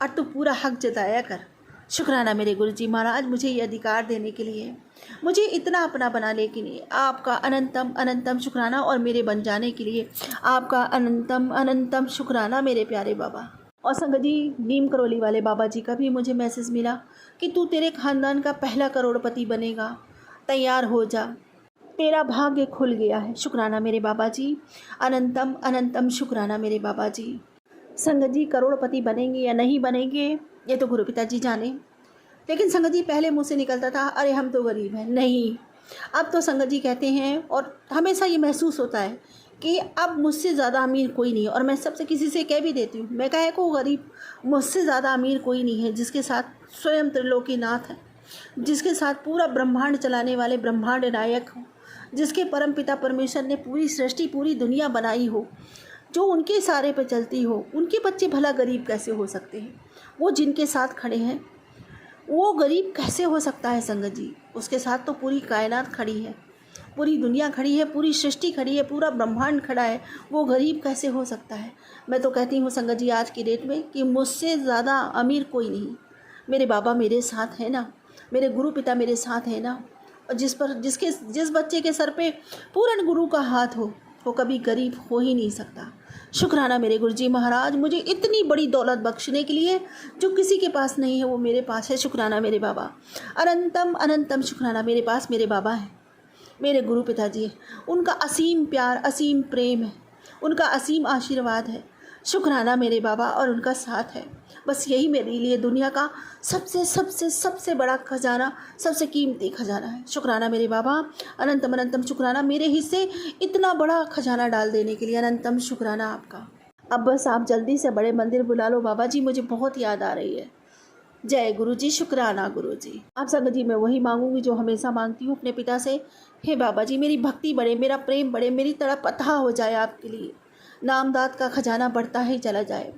और तू पूरा हक जताया कर। शुक्राना मेरे गुरुजी महाराज, मुझे ये अधिकार देने के लिए, मुझे इतना अपना बनाने के लिए आपका अनंतम अनंतम शुक्राना, और मेरे बन जाने के लिए आपका अनंतम अनंतम शुक्राना मेरे प्यारे बाबा। और संगत जी नीम करोली वाले बाबा जी का भी मुझे मैसेज मिला कि तू तेरे खानदान का पहला करोड़पति बनेगा, तैयार हो जा, तेरा भाग्य खुल गया है। शुक्राना मेरे बाबा जी, अनंतम अनंतम शुक्राना मेरे बाबा जी। संगत जी करोड़पति बनेंगे या नहीं बनेंगे ये तो गुरु पिताजी जाने, लेकिन संगत जी पहले मुँह से निकलता था अरे हम तो गरीब हैं। नहीं, अब तो संगत जी कहते हैं और हमेशा ये महसूस होता है कि अब मुझसे ज़्यादा अमीर कोई नहीं है। और मैं सबसे किसी से कह भी देती हूँ, मैं कहे को गरीब, मुझसे ज़्यादा अमीर कोई नहीं है जिसके साथ स्वयं त्रिलोकीनाथ है, जिसके साथ पूरा ब्रह्मांड चलाने वाले ब्रह्मांड नायक हो, जिसके परम पिता परमेश्वर ने पूरी सृष्टि पूरी दुनिया बनाई हो, जो उनके इशारे पर चलती हो। उनके बच्चे भला गरीब कैसे हो सकते हैं? वो जिनके साथ खड़े हैं वो गरीब कैसे हो सकता है संगत जी? उसके साथ तो पूरी कायनात खड़ी है, पूरी दुनिया खड़ी है, पूरी सृष्टि खड़ी है, पूरा ब्रह्मांड खड़ा है, वो गरीब कैसे हो सकता है? मैं तो कहती हूँ संगत जी आज की डेट में कि मुझसे ज़्यादा अमीर कोई नहीं। मेरे बाबा मेरे साथ हैं ना, मेरे गुरु पिता मेरे साथ हैं ना, और जिस बच्चे के सर पे पूर्ण गुरु का हाथ हो वो कभी गरीब हो ही नहीं सकता। शुक्राना मेरे गुरुजी महाराज, मुझे इतनी बड़ी दौलत बख्शने के लिए जो किसी के पास नहीं है वो मेरे पास है। शुक्राना मेरे बाबा, अनंतम अनंतम शुक्राना मेरे पास मेरे बाबा हैं, मेरे गुरु पिताजी। उनका असीम प्यार असीम प्रेम है, उनका असीम आशीर्वाद है। शुक्राना मेरे बाबा, और उनका साथ है। बस यही मेरे लिए दुनिया का सबसे सबसे सबसे बड़ा खजाना, सबसे कीमती खजाना है। शुक्राना मेरे बाबा, अनंतम अनंतम शुक्राना मेरे हिस्से इतना बड़ा खजाना डाल देने के लिए। अनंतम शुक्राना आपका। अब बस आप जल्दी से बड़े मंदिर बुला लो बाबा जी, मुझे बहुत याद आ रही है। जय गुरु जी, शुक्राना गुरु जी। आप संगत जी मैं वही मांगूंगी जो हमेशा मांगती हूँ अपने पिता से। हे बाबा जी, मेरी भक्ति बढ़े, मेरा प्रेम बढ़े, मेरी तड़प अथाह हो जाए आपके लिए, नामदात का खजाना बढ़ता ही चला जाए।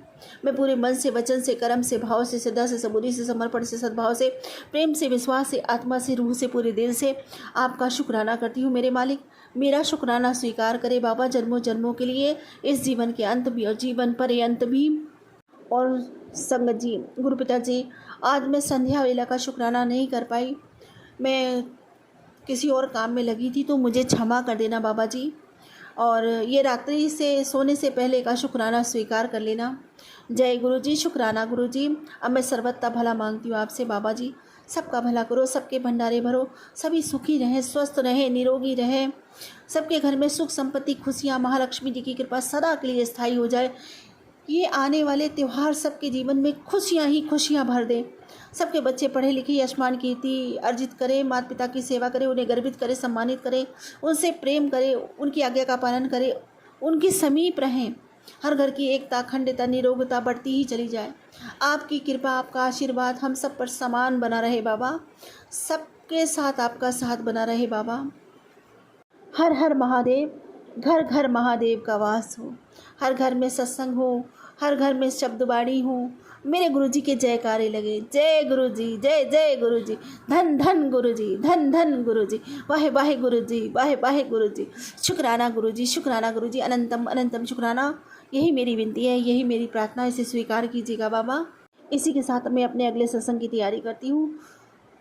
मैं पूरे मन से, वचन से, कर्म से, भाव से, श्रद्धा से, सबूरी से, समर्पण से, सद्भाव से, प्रेम से, विश्वास से, आत्मा से, रूह से, पूरे दिल से आपका शुक्राना करती हूँ मेरे मालिक। मेरा शुक्राना स्वीकार करे बाबा जन्मों जन्मों के लिए, इस जीवन के अंत भी और जीवन पर्यंत भी। और संगत जी, गुरु पिता जी, आज मैं संध्या वेला का शुक्राना नहीं कर पाई, मैं किसी और काम में लगी थी, तो मुझे क्षमा कर देना बाबा जी। और ये रात्रि से सोने से पहले का शुक्राना स्वीकार कर लेना। जय गुरु जी, शुक्राना गुरु जी। अब मैं सर्वथा भला मांगती हूँ आपसे बाबा जी, सबका भला करो, सबके भंडारे भरो, सभी सुखी रहें, स्वस्थ रहें, निरोगी रहें, सबके घर में सुख संपत्ति खुशियाँ, महालक्ष्मी जी की कृपा सदा के लिए स्थायी हो जाए। ये आने वाले त्यौहार सबके जीवन में खुशियाँ ही खुशियाँ भर दें। सबके बच्चे पढ़े लिखे यशमान कीर्ति अर्जित करें, माता पिता की सेवा करें, उन्हें गर्वित करें, सम्मानित करें, उनसे प्रेम करें, उनकी आज्ञा का पालन करें, उनके समीप रहें। हर घर की एकता, अखंडता, निरोगता बढ़ती ही चली जाए। आपकी कृपा, आपका आशीर्वाद हम सब पर समान बना रहे बाबा, सबके साथ आपका साथ बना रहे बाबा। हर हर महादेव, घर घर महादेव का वास हो, हर घर में सत्संग हो, हर घर में शब्दवाणी हो, मेरे गुरुजी के जयकारे लगे। जय गुरुजी, जय जय गुरुजी, धन धन गुरुजी, धन धन गुरुजी, वाहे वाहे गुरुजी, वाहे वाहे गुरुजी। शुक्राना गुरुजी, शुक्राना गुरुजी, अनंतम अनंतम शुक्राना। यही मेरी विनती है, यही मेरी प्रार्थना, इसे स्वीकार कीजिएगा बाबा। इसी के साथ मैं अपने अगले सत्संग की तैयारी करती हूँ।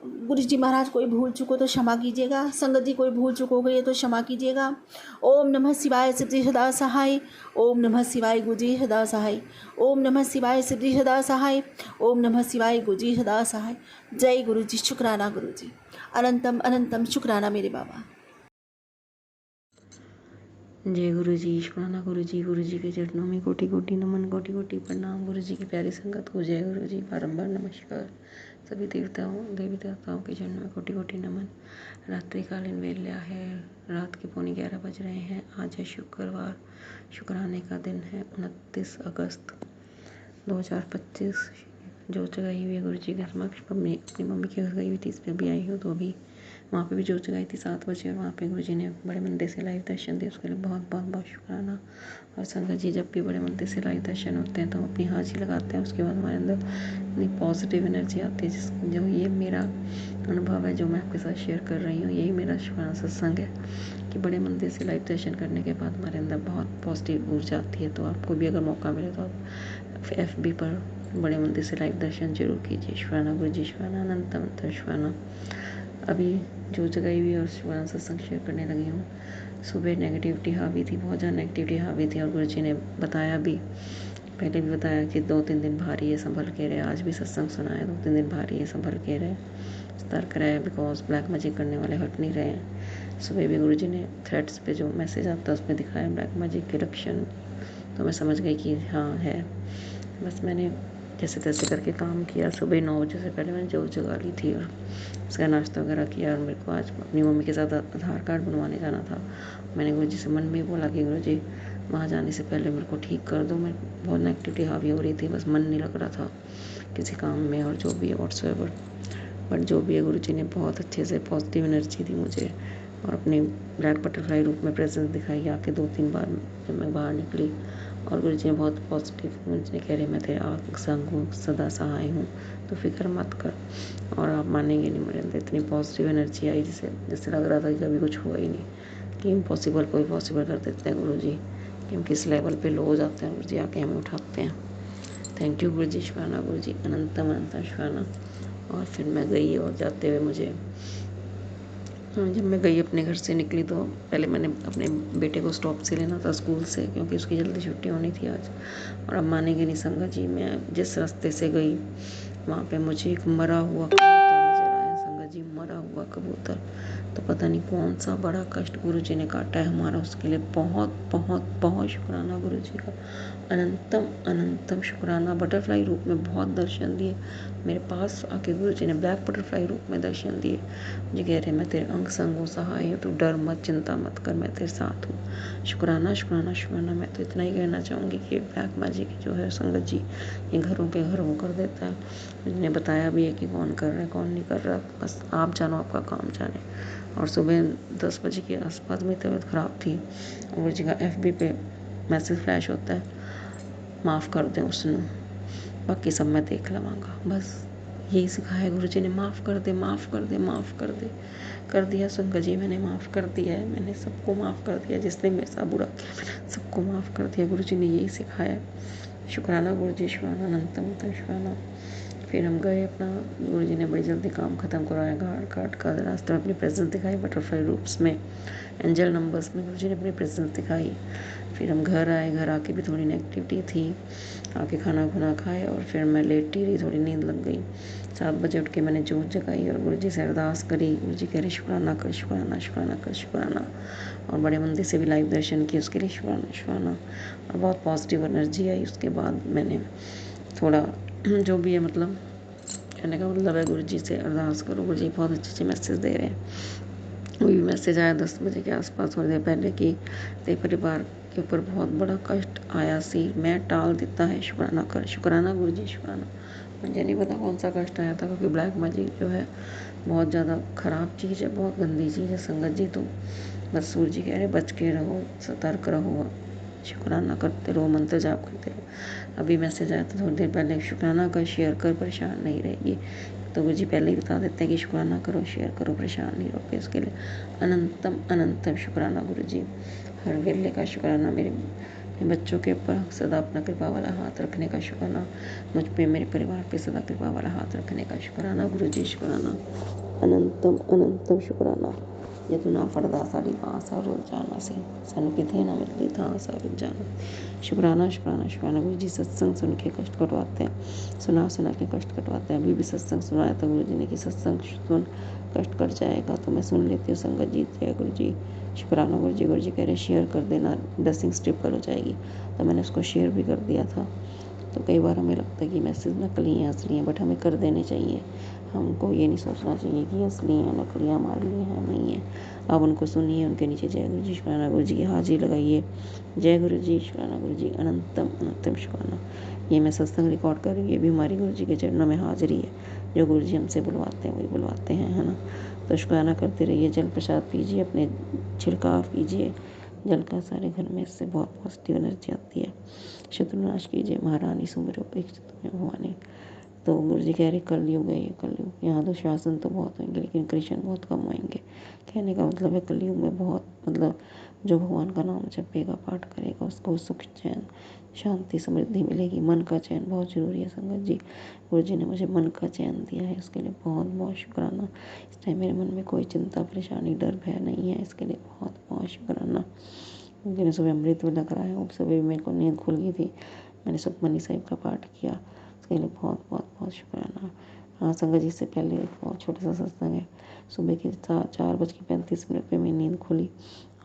गुरु जी महाराज, कोई भूल चुको तो क्षमा कीजिएगा। संगत जी कोई भूल चुक हो गई है तो क्षमा कीजिएगा। ओम नमः शिवाय सिद्धि सदा सहाय, ओम नमः शिवाय गुरुजी सदा सहाय, ओम नमः शिवाय सिद्धि सदा सहाय, ओम नमः शिवाय गुरुजी सदा सहाय। जय गुरु जी, शुक्राना गुरु जी, अनंतम अनंतम शुक्राना मेरे बाबा।
जय गुरु जी, शुक्राना गुरु जी के चरणों में कोटि कोटि नमन, कोटि कोटि प्रणाम। गुरु जी की प्यारी संगत को जय गुरु जी, बारंबार नमस्कार। सभी देवताओं देवी देवताओं के चरणों में कोटि कोटि नमन। रात्रिकालीन वेला है, रात के 11:15 बज रहे हैं। आज है शुक्रवार, शुक्राने का दिन है, 29 अगस्त 2025। जो जगाई हुई है गुरु जी के समक्ष, अपनी मम्मी की गई हुई थी, इस पर भी आई हूँ, तो अभी वहाँ पे भी जो जगाई थी 7 बजे, और वहाँ पे गुरु जी ने बड़े मंदिर से लाइव दर्शन दिए, उसके लिए बहुत बहुत बहुत शुक्राना। और संगत जी, जब भी बड़े मंदिर से लाइव दर्शन होते हैं तो हम अपनी हाजिरी लगाते हैं, उसके बाद हमारे अंदर इतनी पॉजिटिव एनर्जी आती है। जो ये मेरा अनुभव है जो मैं आपके साथ शेयर कर रही हूँ, यही मेरा शुक्राना सत्संग है कि बड़े मंदिर से लाइव दर्शन करने के बाद हमारे अंदर बहुत पॉजिटिव ऊर्जा आती है। तो आपको भी अगर मौका मिले तो आप FB पर बड़े मंदिर से लाइव दर्शन जरूर कीजिए। शुक्राना गुरु जी, शुक्राना अनंत अनंत शुक्राना। अभी जो जगाई हुई और शुक्राना सत्संग शेयर करने लगी हूँ। सुबह नेगेटिविटी हावी थी, बहुत ज़्यादा नेगेटिविटी हावी थी, और गुरु जी ने बताया भी, पहले भी बताया कि 2-3 दिन भारी है, संभल के रहे। आज भी सत्संग सुना है, 2-3 दिन भारी है, संभल के रहे, सतर्क रहे, बिकॉज ब्लैक मैजिक करने वाले हट नहीं रहे हैं। सुबह भी गुरु जी ने थ्रेड्स पे जो मैसेज आता है उसमें दिखाया ब्लैक मैजिक के लक्षण, तो मैं समझ गई कि हाँ है। बस मैंने जैसे तैसे करके काम किया। सुबह 9 बजे से पहले मैंने जोत जगा ली थी और उसका नाश्ता वगैरह किया। और मेरे को आज अपनी मम्मी के साथ आधार कार्ड बनवाने जाना था। मैंने गुरुजी से मन में ही बोला कि गुरुजी वहाँ जाने से पहले मेरे को ठीक कर दो। मेरे बहुत नेगेटिविटी हावी हो रही थी, बस मन नहीं लग रहा था किसी काम में और जो भी है व्हाट्सएवर। बट जो भी है गुरुजी ने बहुत अच्छे से पॉजिटिव एनर्जी दी मुझे और अपने ब्लैक बटरफ्लाई रूप में प्रेजेंस दिखाई आके 2-3 बार जब मैं बाहर निकली। और गुरुजी ने बहुत पॉजिटिव मुझे कह रहे मैं तेरे आपके संग हूँ, सदा सहाय हूँ, तो फिक्र मत कर। और आप मानेंगे नहीं, मेरे अंदर इतनी पॉजिटिव एनर्जी आई जैसे लग रहा था कि कभी कुछ हुआ ही नहीं, कि इम्पॉसिबल को पॉसिबल कर देते हैं गुरुजी, कि हम किस लेवल पे लो हो जाते हैं गुरुजी आके हमें उठाते हैं। थैंक यू गुरुजी शिवाना, गुरुजी अनंतम अनंतम शिवाना। और फिर मैं गई और जाते हुए मुझे जब मैं गई अपने घर से निकली तो पहले मैंने अपने बेटे को स्टॉप से लेना था स्कूल से, क्योंकि उसकी जल्दी छुट्टी होनी थी आज। और अब मानेंगे नहीं संगत जी, मैं जिस रास्ते से गई वहाँ पे मुझे एक मरा हुआ कबूतर नजर आया संगत जी, मरा हुआ कबूतर। तो पता नहीं कौन सा बड़ा कष्ट गुरुजी ने काटा है हमारा, उसके लिए बहुत बहुत बहुत शुक्राना गुरुजी का, अनंतम अनंतम शुक्राना। बटरफ्लाई रूप में बहुत दर्शन दिए मेरे पास आके गुरुजी ने, ब्लैक बटरफ्लाई रूप में दर्शन दिए। मुझे कह रहे मैं तेरे अंग संग हूँ, सहाय हूँ, तू डर मत, चिंता मत कर, मैं तेरे साथ हूँ। शुक्राना शुक्राना शुक्राना। मैं तो इतना ही कहना चाहूँगी कि ब्लैक मैजिक जो है संगत जी, ये घरों के घर वो कर देता है। मुझे बताया भी है कि कौन कर रहा है कौन नहीं कर रहा, बस आप जानो, आपका काम जाने। और सुबह 10 बजे के आसपास मेरी तबीयत ख़राब थी और गुरुजी का FB पे मैसेज फ्लैश होता है, माफ़ कर दें उसने, बाकी सब मैं देख लवांगा। बस यही सिखाया गुरुजी ने, माफ़ कर दे, माफ़ कर दे, माफ़ कर दे। कर दिया संगत जी, मैंने माफ़ कर दिया है, मैंने सबको माफ़ कर दिया, जिसने मेरे साथ बुरा किया मैंने सबको माफ़ कर दिया। गुरुजी ने यही सिखाया। शुक्राना गुरुजी, शुक्राना अनंतम शुक्राना। फिर हम गए अपना, गुरुजी ने बड़ी जल्दी काम ख़त्म करवाया। आधार कार्ड का रास्ते में अपनी प्रेजेंस दिखाई, बटरफ्लाई रूप्स में, एंजल नंबर्स में गुरुजी ने अपनी प्रेजेंस दिखाई। फिर हम घर आए, घर आके भी थोड़ी नेगेटिविटी थी, आके खाना खुना खाए और फिर मैं लेटी रही, थोड़ी नींद लग गई। 7 बजे उठ के मैंने जोत जगाई और गुरुजी से अरदास करी। गुरुजी कह रहे शुक्राना कर, शुक्राना शुक्राना कर, शुक्राना। और बड़े मंदिर से भी लाइव दर्शन किए, उसके लिए शुक्राना शुक्राना। और बहुत पॉजिटिव एनर्जी आई। उसके बाद मैंने थोड़ा जो भी है मतलब कहने का मतलब है, गुरुजी से अरदास करो, गुरुजी बहुत अच्छे अच्छे मैसेज दे रहे हैं। वही मैसेज आया 10 बजे के आसपास, थोड़ी देर पहले, कि तेरे परिवार के ऊपर बहुत बड़ा कष्ट आया सी, मैं टाल देता है, शुक्राना कर। शुक्राना गुरुजी शुक्राना। मुझे नहीं पता कौन सा कष्ट आया था, क्योंकि ब्लैक मैजिक जो है बहुत ज़्यादा ख़राब चीज़ है, बहुत गंदी चीज़ है संगत जी। तो बस सूर्य जी कह रहे बच के रहो, सतर्क रहो, शुक्राना करते रहो, मंत्र जाप करते रहो। अभी मैसेज आया था थोड़ी देर पहले, शुक्राना कर, शेयर कर, परेशान नहीं रहेगी। तो गुरुजी पहले ही बता देते हैं कि शुक्राना करो, शेयर करो, परेशान नहीं रहोगे। इसके लिए अनंतम अनंतम शुक्राना गुरुजी। हर वेले का शुक्राना, मेरे बच्चों के ऊपर सदा अपना कृपा वाला हाथ रखने का शुक्राना, मुझ पे, मेरे परिवार पे सदा कृपा वाला हाथ रखने का शुक्राना गुरुजी शुक्राना, अनंतम अनंतम शुक्राना। यदुना फड़दा साड़ी बांसा रुक जाना से सानू किथे ना मिलती था सा रुक जाना। शुक्राना शुक्राना शुक्राना। गुरुजी सत्संग सुन के कष्ट कटवाते हैं, सुना सुना के कष्ट कटवाते हैं। अभी भी सत्संग सुनाया था गुरुजी ने कि सत्संग सुन कष्ट कट जाएगा, तो मैं सुन लेती हूँ संगत जी। जय गुरुजी, शुक्राना गुरुजी। गुरुजी कह रहे शेयर कर देना, ड्रेसिंग स्ट्रिप पर हो जाएगी, तो मैंने उसको शेयर भी कर दिया था। तो कई बार हमें लगता है कि मैसेज नकली हैं असली हैं, बट हमें कर देने चाहिए। हमको ये नहीं सोचना चाहिए कि असली हैं नकली हमारे लिए हैं नहीं है। आप उनको सुनिए, उनके नीचे जय गुरु जी शुक्राना गुरु जी की हाजिरी लगाइए। जय गुरु जी शुक्राना गुरु जी, अनंतम अनंतम शुक्राना। ये मैं सत्संग रिकॉर्ड कर रही हूँ, ये भी हमारी गुरु जी के चरणों में हाजिरी है। जो गुरु जी हमसे बुलवाते हैं वही बुलवाते हैं, है ना। तो शुक्राना करते रहिए, जल प्रसाद पीजिए, अपने छिड़काव कीजिए जल का सारे घर में, इससे बहुत पॉजिटिव एनर्जी आती है। शत्रुनाश कीजिए, महारानी सुमिरो एक भवानी। तो गुरु जी कह रहे कलयुग है ये, कलयुग। यहाँ तो शासन तो बहुत होंगे लेकिन कृष्ण बहुत कम होंगे। कहने का मतलब है कलयुग में बहुत, मतलब जो भगवान का नाम जपेगा, पाठ करेगा, उसको सुख चैन शांति समृद्धि मिलेगी। मन का चैन बहुत ज़रूरी है संगत जी। गुरु जी ने मुझे मन का चैन दिया है, उसके लिए बहुत बहुत शुक्राना। इस टाइम मेरे मन में कोई चिंता परेशानी डर भय नहीं है, इसके लिए बहुत बहुत शुक्राना। गुरु जी ने सुबह अमृत वेला कराया, सुबह मेरे को नींद खुल गई थी, मैंने सुखमनी साहिब का पाठ किया, उसके लिए बहुत बहुत बहुत शुक्राना। हाँ संगत जी, से पहले एक बहुत छोटा सा सत्संग है। सुबह के 4:35 पे मेरी नींद खुली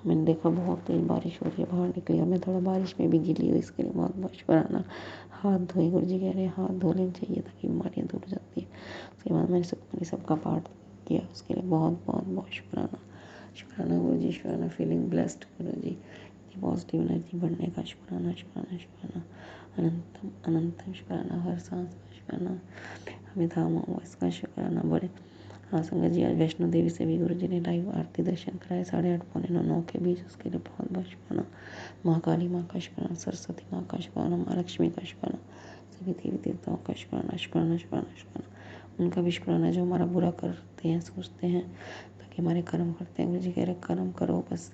मैंने देखा बहुत तेज बारिश हो रही है, बाहर निकली और मैं थोड़ा बारिश में भी गीली हुई, इसके लिए बहुत बहुत शुक्राना। हाथ धोए, गुरु जी कह रहे हैं हाथ धो लेने चाहिए ताकि बीमारियाँ दूर हो जाती है। उसके बाद मैंने सुखमनी सबका पाठ किया, उसके लिए बहुत बहुत बहुत शुक्राना। शुक्राना गुरु जी, शुक्राना। फीलिंग ब्लेस्ड गुरु जी, पॉजिटिव एनर्जी बढ़ने का शुक्राना शुक्राना शुक्राना। अनंतम अनंतम शुक्राना। हर सांस का शुक्राना। हमें थामा हुआ इसका शुक्राना। बड़े हाँ संगत जी, आज वैष्णो देवी से भी गुरु जी ने लाइव आरती दर्शन कराए 8:30 पौने 9 के बीच, उसके लिए बहुत बहुत शुक्राना। माँ काली माँ का शुक्राना, सरस्वती माँ का शुक्राना, माँ लक्ष्मी का शुक्राना, सभी देवी देवताओं का शुक्राना शुक्राना शुक्राना शुक्राना। उनका भी शुक्राना जो हमारा बुरा करते हैं, सोचते हैं ताकि हमारे कर्म करते हैं। गुरु जी कह रहे कर्म करो, बस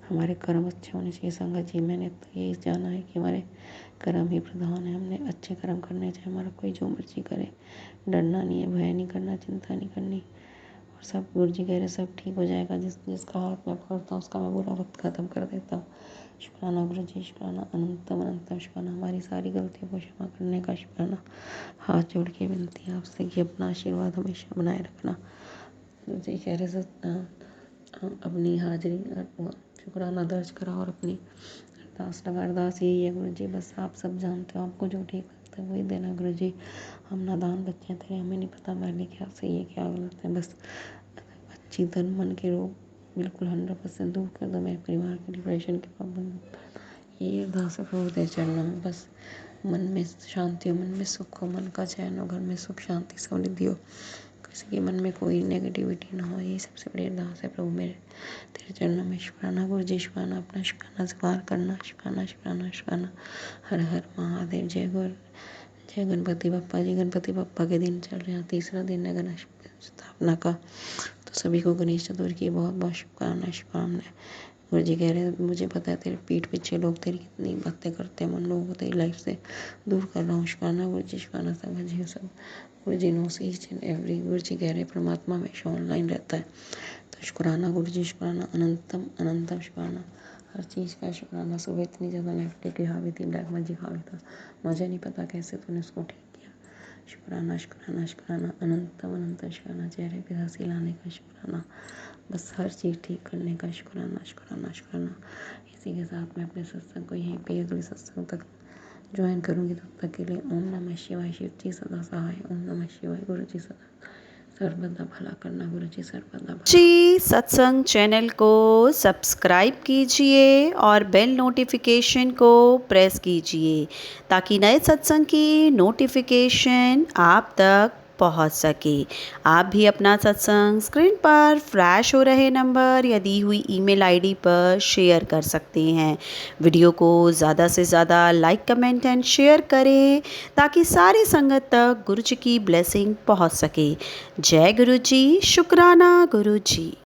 हमारे कर्म अच्छे होने चाहिए। संगत जी, मैंने तो यही जाना है कि हमारे कर्म ही प्रधान है, हमने अच्छे कर्म करने चाहिए। हमारा कोई जो मर्जी करे, डरना नहीं है, भय नहीं करना, चिंता नहीं करनी। और सब गुरु जी कह रहे सब ठीक हो जाएगा। जिसका हाथ मैं पकड़ता हूँ उसका मैं बुरा वक्त ख़त्म कर देता हूँ। शुक्राना गुरु जी, शुक्राना। अनंतम अनंतम शुक्राना। हमारी सारी गलतियों को क्षमा करने का शुक्राना। हाथ जोड़ के विनती है आपसे कि अपना आशीर्वाद हमेशा बनाए रखना। गुरु जी कह रहे अपनी हाजिरी शुक्राना दर्ज करा और अपनी अरदास लगा। अरदास यही है गुरु जी, बस आप सब जानते हो, आपको जो ठीक लगता है वही देना गुरु जी। हम नादान बच्चे हैं तेरे, हमें नहीं पता पहले क्या सही है क्या गलत है। बस अच्छी तन मन के रोग बिल्कुल 100% दूर कर दो मेरे परिवार के, डिप्रेशन के प्रॉब्लम। ये अरदास है प्रभु तेरे चरणों में। बस मन में शांति हो, मन में सुख हो, मन का चैन हो, घर में सुख शांति समृद्धि हो, किसी के मन में कोई नेगेटिविटी ना हो। यही सबसे बड़ी अरदास है प्रभु मेरे तेरे चरणों में। शुक्राना गुरु जी, शुक्राना। अपना शुक्राना स्वीकार करना। शुक्राना शुक्राना शुक्राना। हर हर महादेव। जय गुरु, जय गणपति बप्पा जी। गणपति बप्पा के दिन चल रहे हैं, तीसरा दिन है गणेश स्थापना का, तो सभी को गणेश चतुर्थी की बहुत बहुत शुभकामनाएं शुभकामनाएं। गुरु जी कह रहे हैं मुझे पता है तेरे पीठ पीछे लोग तेरी कितनी बातें करते हैं, उन लोगों को तेरी लाइफ से दूर कर रहा हूँ। शुक्राना गुरु जी, शुक्राना। संगत जी सब गुरु जी नोस ईच एंड एवरी। गुरु जी कह रहे हैं परमात्मा हमेशा ऑनलाइन रहता है, तो शुक्राना गुरु जी, शुक्राना। अनंतम अनंतम शुक्राना। हर चीज़ का शुक्राना। सुबह इतनी ज़्यादा नेगेटिविटी हावी थी, ब्लैक मैजिक हावी था, मुझे नहीं पता कैसे तूने उसको ठीक किया। शुक्राना शुक्राना शुक्राना। अनंतम अनंतम शुक्राना। चेहरे पे हंसी लाने का शुक्राना। बस हर चीज़ ठीक करने का शुक्राना शुक्राना शुक्राना। इसी के साथ मैं अपने सत्संग को यहीं पे अगले सत्संग तक ज्वाइन करूँगी। तब तक के लिए ओम नमः शिवाय। शिव जी सदा सहाय। ओम नमः शिवाय। गुरु जी सदा सर्वदा भला करना। गुरु जी सर्वदा भला।
जी सत्संग चैनल को सब्सक्राइब कीजिए और बेल नोटिफिकेशन को प्रेस कीजिए ताकि नए सत्संग की नोटिफिकेशन आप तक पहुंच सके। आप भी अपना सत्संग स्क्रीन पर फ्लैश हो रहे नंबर या दी हुई ईमेल आईडी पर शेयर कर सकते हैं। वीडियो को ज़्यादा से ज़्यादा लाइक कमेंट एंड शेयर करें ताकि सारी संगत तक गुरु जी की ब्लेसिंग पहुंच सके। जय गुरु जी, शुक्राना गुरु जी।